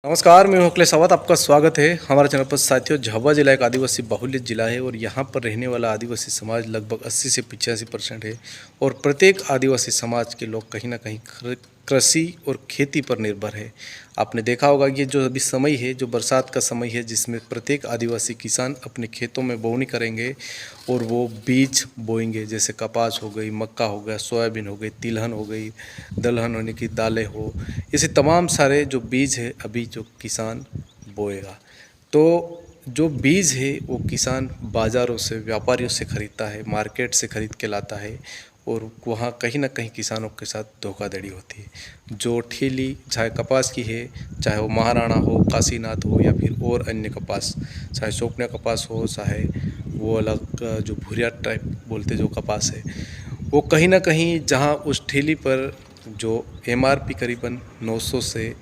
नमस्कार, मैं हूं अखिलेश सावत। आपका स्वागत है हमारे चैनल पर। साथियों, झाबुआ जिला एक आदिवासी बाहुल्य जिला है और यहाँ पर रहने वाला आदिवासी समाज लगभग 80 से 85% है और प्रत्येक आदिवासी समाज के लोग कहीं ना कहीं कृषि और खेती पर निर्भर है। आपने देखा होगा कि जो अभी समय है, जो बरसात का समय है, जिसमें प्रत्येक आदिवासी किसान अपने खेतों में बोवनी करेंगे और वो बीज बोएंगे। जैसे कपास हो गई, मक्का हो गया, सोयाबीन हो गई, तिलहन हो गई, दलहन होने की दालें हो, ऐसे तमाम सारे जो बीज है अभी जो किसान बोएगा। तो जो बीज है वो किसान बाज़ारों से, व्यापारियों से ख़रीदता है, मार्केट से ख़रीद के लाता है और वहाँ कहीं ना कहीं किसानों के साथ धोखाधड़ी होती है। जो ठेली चाहे कपास की है, चाहे वो महाराणा हो, काशीनाथ हो या फिर और अन्य कपास, चाहे सोपना कपास हो, चाहे वो अलग जो भुरिया टाइप बोलते जो कपास है, वो कहीं ना कहीं जहाँ उस ठेली पर जो एमआरपी करीबन 900 से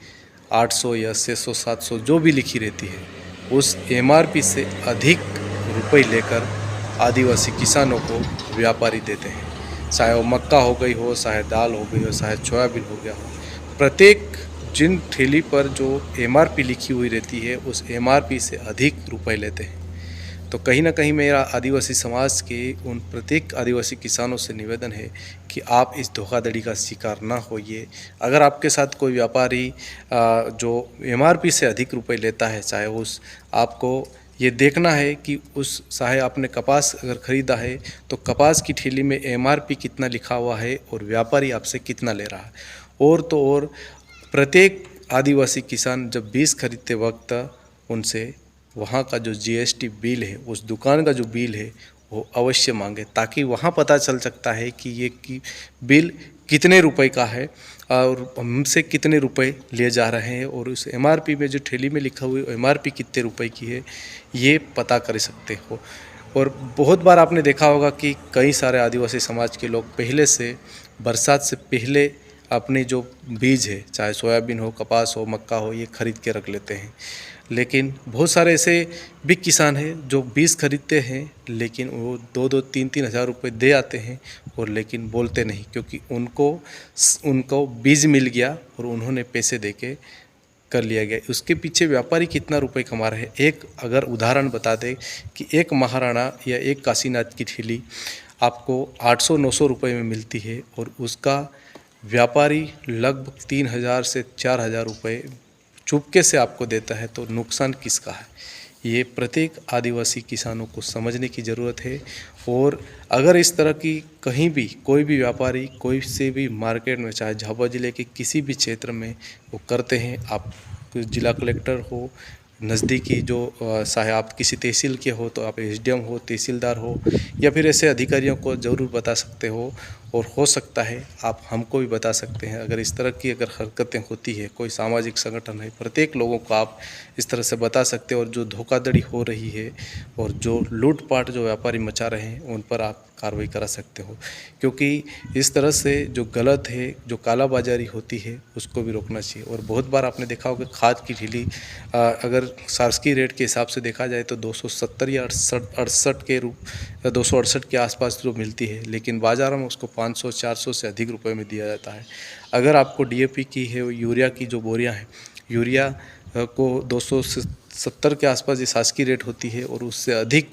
800 या 600 700 जो भी लिखी रहती है, उस एमआरपी से अधिक रुपए लेकर आदिवासी किसानों को व्यापारी देते हैं। चाहे वो मक्का हो गई हो, चाहे दाल हो गई हो, चाहे सोयाबीन हो गया हो, प्रत्येक जिन ठेली पर जो एमआरपी लिखी हुई रहती है उस एमआरपी से अधिक रुपए लेते हैं। तो कहीं ना कहीं मेरा आदिवासी समाज के उन प्रत्येक आदिवासी किसानों से निवेदन है कि आप इस धोखाधड़ी का शिकार ना होइए। अगर आपके साथ कोई व्यापारी जो एमआरपी से अधिक रुपए लेता है, चाहे उस आपको ये देखना है कि उस चाहे आपने कपास अगर ख़रीदा है तो कपास की ठेली में एमआरपी कितना लिखा हुआ है और व्यापारी आपसे कितना ले रहा है। और तो और प्रत्येक आदिवासी किसान जब बीज खरीदते वक्त उनसे वहाँ का जो जीएसटी बिल है, उस दुकान का जो बिल है वो अवश्य मांगे, ताकि वहाँ पता चल सकता है कि ये कि बिल कितने रुपए का है और हमसे कितने रुपए लिए जा रहे हैं और उस एमआरपी में जो ठेली में लिखा हुआ एमआरपी कितने रुपए की है ये पता कर सकते हो। और बहुत बार आपने देखा होगा कि कई सारे आदिवासी समाज के लोग पहले से बरसात से पहले अपने जो बीज है, चाहे सोयाबीन हो, कपास हो, मक्का हो, ये खरीद के रख लेते हैं। लेकिन बहुत सारे ऐसे भी किसान हैं जो बीज खरीदते हैं लेकिन वो 2-2 3-3 हज़ार रुपये दे आते हैं और लेकिन बोलते नहीं, क्योंकि उनको बीज मिल गया और उन्होंने पैसे देके कर लिया गया। उसके पीछे व्यापारी कितना रुपए कमा रहे हैं। एक अगर उदाहरण बता दें कि एक महाराणा या एक काशीनाथ की ठेली आपको 800-900 रुपये में मिलती है और उसका व्यापारी लगभग 3,000 से 4,000 रुपये चुपके से आपको देता है, तो नुकसान किसका है? ये प्रत्येक आदिवासी किसानों को समझने की ज़रूरत है। और अगर इस तरह की कहीं भी कोई भी व्यापारी कोई से भी मार्केट में, चाहे झाबुआ ज़िले के किसी भी क्षेत्र में वो करते हैं, आप जिला कलेक्टर हो, नज़दीकी जो चाहे आप किसी तहसील के हो तो आप एसडीएम हो, तहसीलदार हो या फिर ऐसे अधिकारियों को ज़रूर बता सकते हो। और हो सकता है आप हमको भी बता सकते हैं। अगर इस तरह की अगर हरकतें होती है, कोई सामाजिक संगठन है, प्रत्येक लोगों को आप इस तरह से बता सकते हो। और जो धोखाधड़ी हो रही है और जो लूटपाट जो व्यापारी मचा रहे हैं उन पर आप कार्रवाई करा सकते हो, क्योंकि इस तरह से जो गलत है, जो कालाबाजारी होती है, उसको भी रोकना चाहिए। और बहुत बार आपने देखा होगा खाद की ठेली अगर शासकीय रेट के हिसाब से देखा जाए तो 270 या 68 के रूप 268 के आसपास जो मिलती है, लेकिन बाज़ार में उसको 500-400 से अधिक रुपए में दिया जाता है। अगर आपको डीएपी की है, यूरिया की जो बोरियां हैं, यूरिया को 270 के आसपास ये शासकीय रेट होती है और उससे अधिक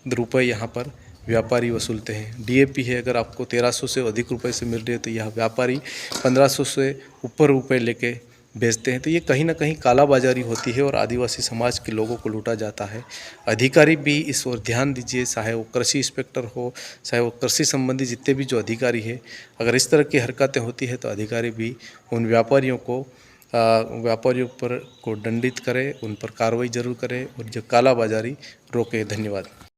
रुपए यहाँ पर व्यापारी वसूलते हैं। डीएपी है, अगर आपको 1300 से अधिक रुपए से मिल रही है तो यह व्यापारी 1500 से ऊपर रुपए लेके बेचते हैं। तो ये कहीं ना कहीं कालाबाजारी होती है और आदिवासी समाज के लोगों को लूटा जाता है। अधिकारी भी इस ओर ध्यान दीजिए, चाहे वो कृषि इंस्पेक्टर हो, चाहे वो कृषि संबंधी जितने भी जो अधिकारी है, अगर इस तरह की हरकतें होती है तो अधिकारी भी उन व्यापारियों पर को दंडित करे, उन पर कार्रवाई जरूर करे और जो कालाबाजारी रोके। धन्यवाद।